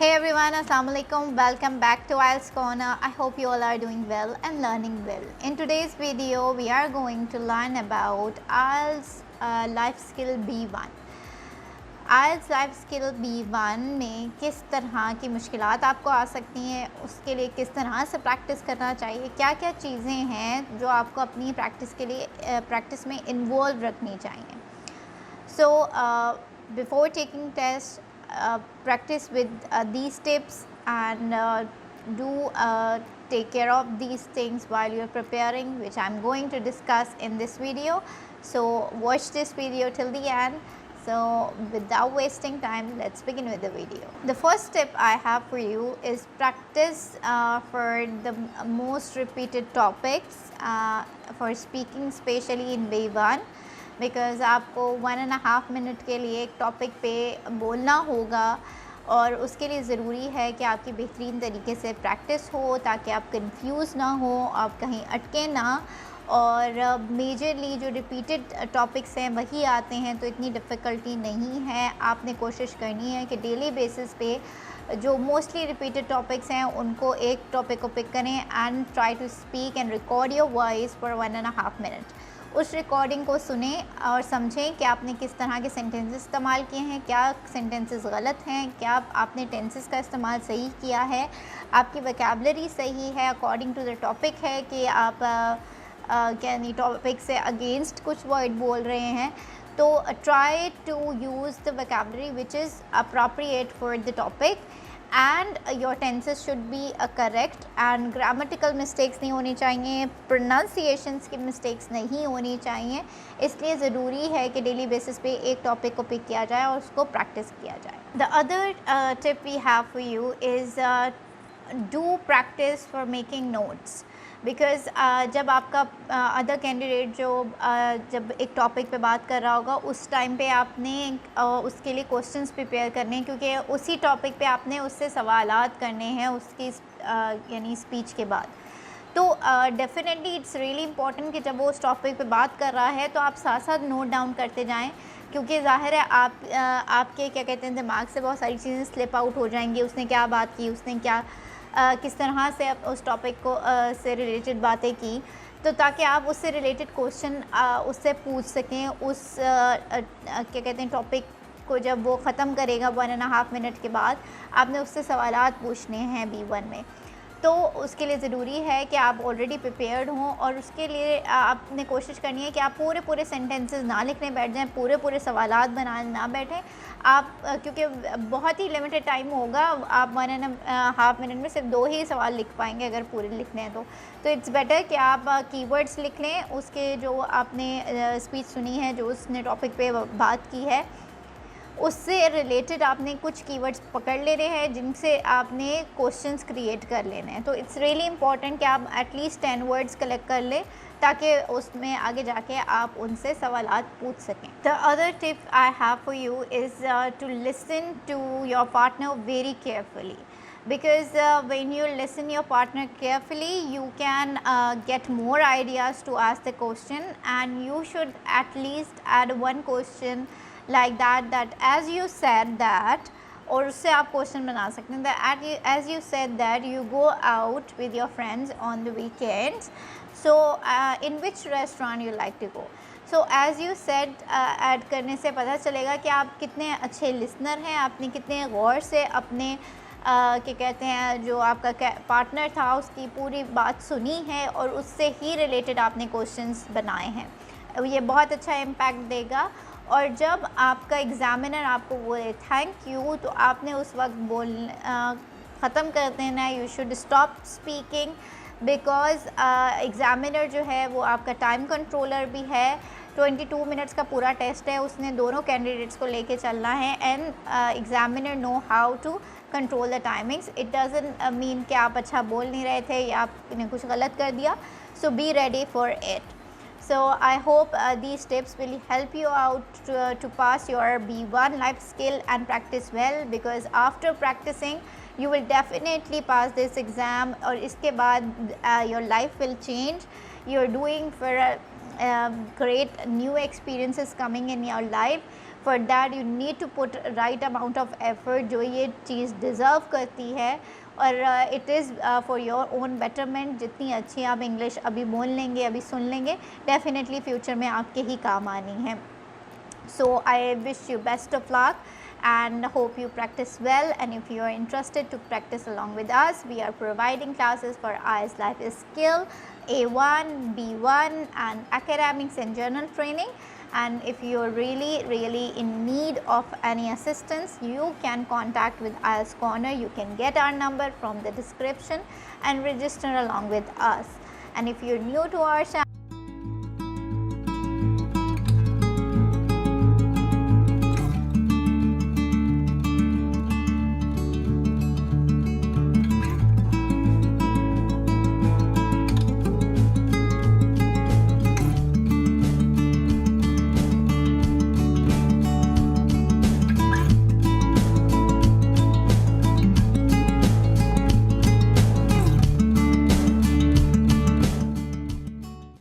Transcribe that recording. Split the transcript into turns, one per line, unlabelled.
Hey everyone, Assalamu alaikum. Welcome back to IELTS Corner. I hope you all are doing well and learning well. In today's video, we are going to learn about IELTS Life Skill B1. IELTS life skill B1 में किस तरह की मुश्किलात आपको आ सकती हैं, उसके लिए किस तरह से प्रैक्टिस करना चाहिए, क्या क्या चीज़ें हैं जो आपको अपनी प्रैक्टिस के लिए प्रैक्टिस में इन्वॉल्व रखनी चाहिए. So before taking test, practice with these tips and do take care of these things while you're preparing, which I'm going to discuss in this video. So watch this video till the end. So without wasting time, let's begin with the video. The first tip I have for you is practice for the most repeated topics for speaking, especially in B1. Because आपको 1.5 minute के लिए एक topic पे बोलना होगा और उसके लिए ज़रूरी है कि आपकी बेहतरीन तरीके से प्रैक्टिस हो ताकि आप कंफ्यूज ना हो, आप कहीं अटके ना. और मेजरली जो रिपीटेड टॉपिक्स हैं वही आते हैं, तो इतनी डिफ़िकल्टी नहीं है. आपने कोशिश करनी है कि डेली बेसिस पे जो मोस्टली रिपीटेड टॉपिक्स हैं उनको एक टॉपिक को पिक करें and try to speak and record your voice for 1.5 minute. उस रिकॉर्डिंग को सुने और समझें कि आपने किस तरह के सेंटेंसेस इस्तेमाल किए हैं, क्या सेंटेंसेस गलत हैं, क्या आपने टेंसेस का इस्तेमाल सही किया है, आपकी वोकैबुलरी सही है, अकॉर्डिंग टू द टॉपिक है कि आप क्या नहीं टॉपिक से अगेंस्ट कुछ वर्ड बोल रहे हैं. तो try to use the vocabulary which is appropriate for the topic and your tenses should be correct and grammatical mistakes नहीं होनी चाहिए, pronunciations की mistakes नहीं होनी चाहिए. इसलिए ज़रूरी है कि डेली बेसिस पे एक टॉपिक को पिक किया जाए और उसको प्रैक्टिस किया जाए. The other tip we have for you is do practice for making notes. Because जब आपका अदर कैंडिडेट जो जब एक टॉपिक पे बात कर रहा होगा उस टाइम पे आपने उसके लिए क्वेश्चंस प्रिपेयर करने हैं, क्योंकि उसी टॉपिक पे आपने उससे सवालात करने हैं उसकी यानी स्पीच के बाद. तो डेफिनेटली इट्स रियली इंपॉर्टेंट कि जब वो उस टॉपिक पे बात कर रहा है तो आप साथ साथ नोट डाउन करते जाएं, क्योंकि ज़ाहिर है आपके क्या कहते हैं दिमाग से बहुत सारी चीज़ें स्लिप आउट हो जाएंगी. उसने क्या बात की, उसने क्या किस तरह से उस टॉपिक को से रिलेटेड बातें की, तो ताकि आप उससे रिलेटेड क्वेश्चन उससे पूछ सकें. उस क्या कहते हैं टॉपिक को जब वो ख़त्म करेगा 1.5 मिनट के बाद आपने उससे सवालात पूछने हैं B1 में. तो उसके लिए ज़रूरी है कि आप ऑलरेडी प्रिपेयर्ड हों और उसके लिए आपने कोशिश करनी है कि आप पूरे सेंटेंसेस ना लिखने बैठ जाएं, पूरे सवालात बनाने ना बैठें आप, क्योंकि बहुत ही लिमिटेड टाइम होगा. आप 1.5 मिनट में सिर्फ 2 ही सवाल लिख पाएंगे अगर पूरे लिखने हैं तो इट्स बेटर कि आप कीवर्ड्स लिख लें. उसके जो आपने स्पीच सुनी है, जो उसने टॉपिक पे बात की है, उससे रिलेटेड आपने कुछ कीवर्ड्स पकड़ लेने हैं जिनसे आपने क्वेश्चंस क्रिएट कर लेने हैं. तो इट्स रियली इंपॉर्टेंट कि आप एटलीस्ट 10 वर्ड्स कलेक्ट कर लें ताकि उसमें आगे जाके आप उनसे सवालात पूछ सकें. The other tip I have for you is to listen to your partner very carefully. Because when you listen your partner carefully, you can get more ideas to ask the question, and you should at least add one question like that as you said that, और उससे आप question बना सकते हैं that as you said that you go out with your friends on the weekends, so in which restaurant you like to go. So as you said add करने से पता चलेगा कि आप कितने अच्छे लिसनर हैं, आपने कितने गौर से अपने क्या कहते हैं जो आपका पार्टनर था उसकी पूरी बात सुनी है और उससे ही रिलेटेड आपने क्वेश्चंस बनाए हैं. ये बहुत अच्छा इम्पैक्ट देगा. और जब आपका एग्ज़ामिनर आपको बोले थैंक यू, तो आपने उस वक्त ख़त्म कर देना है. You should stop speaking because examiner जो है वो आपका टाइम कंट्रोलर भी है. 22 मिनट्स का पूरा टेस्ट है, उसने दोनों कैंडिडेट्स को लेके चलना है. And examiner know how to control the timings. It doesn't mean कि आप अच्छा बोल नहीं रहे थे या आपने कुछ गलत कर दिया. So be ready for it. So I hope these tips will help you out to pass your B1 life skill and practice well, because after practicing you will definitely pass this exam. और इसके बाद your life will change. You're doing for great new experiences coming in your life. For that you need to put right amount of effort जो ये चीज़ deserve करती है, और it is for your own betterment. जितनी अच्छी आप English अभी बोल लेंगे, अभी सुन लेंगे, डेफिनेटली फ्यूचर में आपके ही काम आनी है। So I wish you best of luck and hope you practice well. And if you are interested to practice along with us, we are providing classes for IELTS Life Skill A1, B1 and academics and journal training. And if you are really in need of any assistance, you can contact with IELTS Corner. You can get our number from the description and register along with us. And if you're new to our channel,